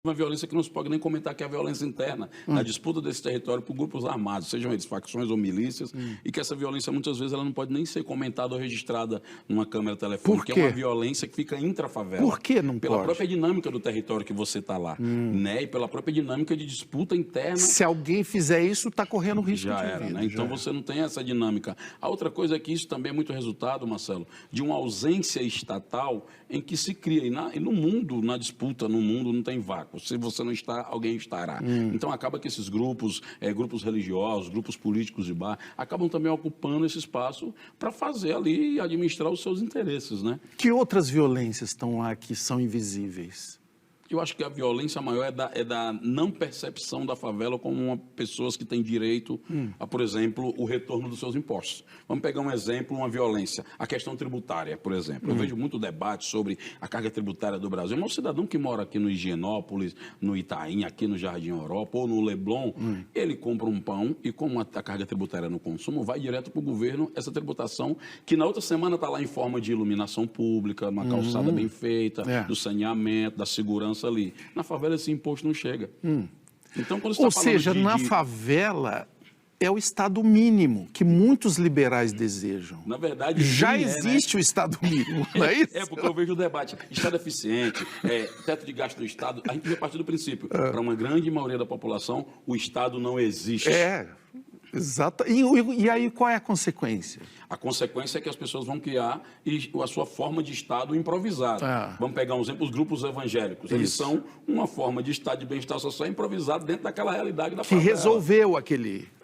uma violência que não se pode nem comentar, que é a violência interna, a disputa desse território por grupos armados, sejam eles facções ou milícias, e que essa violência muitas vezes ela não pode nem ser comentada ou registrada numa câmera telefônica, Por que quê? é uma violência que fica intrafavela. Por que não Pela pode? própria dinâmica do território que você está lá, né? E pela própria dinâmica de disputa interna. Se alguém fizer isso, está correndo risco Já de era, vida. né? Então você não tem essa dinâmica. A outra coisa é que isso também é muito resultado, Marcelo, de uma ausência estatal em que se cria. E no mundo, na disputa, no mundo não tem vácuo. Se você não está, alguém estará. Então acaba que esses grupos, grupos religiosos, grupos políticos de bar, acabam também ocupando esse espaço para fazer ali e administrar os seus interesses, né? Que outras violências estão lá que são invisíveis? Eu acho que a violência maior é da não percepção da favela como pessoas que têm direito a, por exemplo, o retorno dos seus impostos. Vamos pegar um exemplo, uma violência, a questão tributária, por exemplo. Eu vejo muito debate sobre a carga tributária do Brasil. Mas o cidadão que mora aqui no Higienópolis, no Itaim, aqui no Jardim Europa ou no Leblon, ele compra um pão e como a carga tributária no consumo, vai direto para o governo essa tributação que na outra semana está lá em forma de iluminação pública, uma calçada bem feita, do saneamento, da segurança ali. Na favela esse imposto não chega. Então, quando você Ou tá falando seja, na favela é o Estado mínimo que muitos liberais desejam. Na verdade, já sim, existe o Estado mínimo, não é isso? É, porque eu vejo o debate. Estado eficiente, teto de gasto do Estado. A gente vai partir do princípio. Para uma grande maioria da população, o Estado não existe. Exato. E aí qual é a consequência? A consequência é que as pessoas vão criar a sua forma de Estado improvisado. Vamos pegar um exemplo, os grupos evangélicos. Eles são uma forma de Estado de bem-estar social improvisado dentro daquela realidade da favela. Que resolveu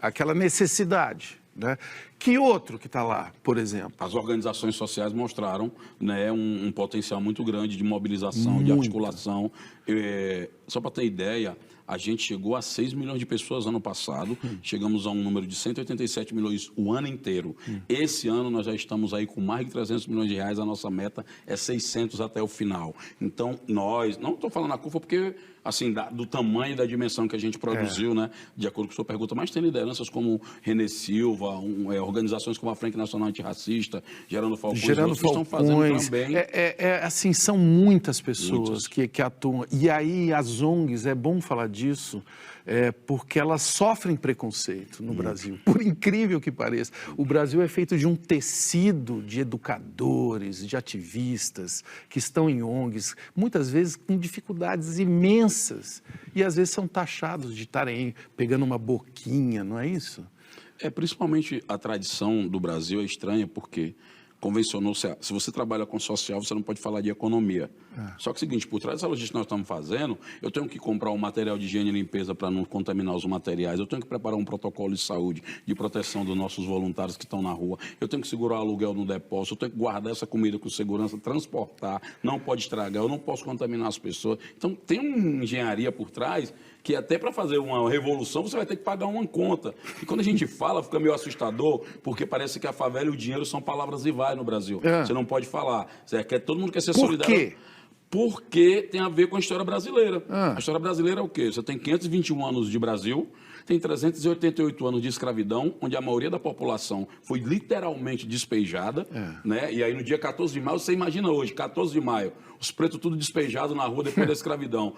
aquela necessidade. Né? Que outro que está lá, por exemplo? As organizações sociais mostraram, né, um potencial muito grande de mobilização, de articulação. Só para ter ideia, a gente chegou a 6 milhões de pessoas ano passado, chegamos a um número de 187 milhões o ano inteiro. Esse ano nós já estamos aí com mais de 300 milhões de reais, a nossa meta é 600 até o final. Então nós, não estou falando a CUFA porque, assim, do tamanho e da dimensão que a gente produziu, né, de acordo com a sua pergunta, mas tem lideranças como René Silva, organizações como a Frente Nacional Antirracista, Gerando Falcões, que estão fazendo também. Assim, são muitas pessoas que atuam. E aí as ONGs, é bom falar disso, porque elas sofrem preconceito no Brasil, por incrível que pareça. O Brasil é feito de um tecido de educadores, de ativistas, que estão em ONGs, muitas vezes com dificuldades imensas, e às vezes são taxados de estarem pegando uma boquinha, não é isso? Principalmente a tradição do Brasil é estranha, porque convencionou-se, se você trabalha com social, você não pode falar de economia. Só que é o seguinte, por trás dessa logística que nós estamos fazendo, eu tenho que comprar um material de higiene e limpeza para não contaminar os materiais, eu tenho que preparar um protocolo de saúde, de proteção dos nossos voluntários que estão na rua, eu tenho que segurar o aluguel no depósito, eu tenho que guardar essa comida com segurança, transportar, não pode estragar, eu não posso contaminar as pessoas. Então, tem uma engenharia por trás que até para fazer uma revolução você vai ter que pagar uma conta. E quando a gente fala, fica meio assustador, porque parece que a favela e o dinheiro são palavras rivais no Brasil. Você não pode falar. Todo mundo quer ser solidário. Por quê? Porque tem a ver com a história brasileira. A história brasileira é o quê? Você tem 521 anos de Brasil, tem 388 anos de escravidão, onde a maioria da população foi literalmente despejada, né? E aí no dia 14 de maio, você imagina hoje, 14 de maio, os pretos tudo despejados na rua depois da escravidão.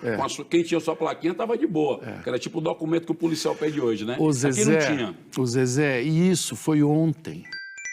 Quem tinha sua plaquinha estava de boa, que era tipo o documento que o policial pede hoje, né? O Aqui não tinha. Zezé, e isso foi ontem.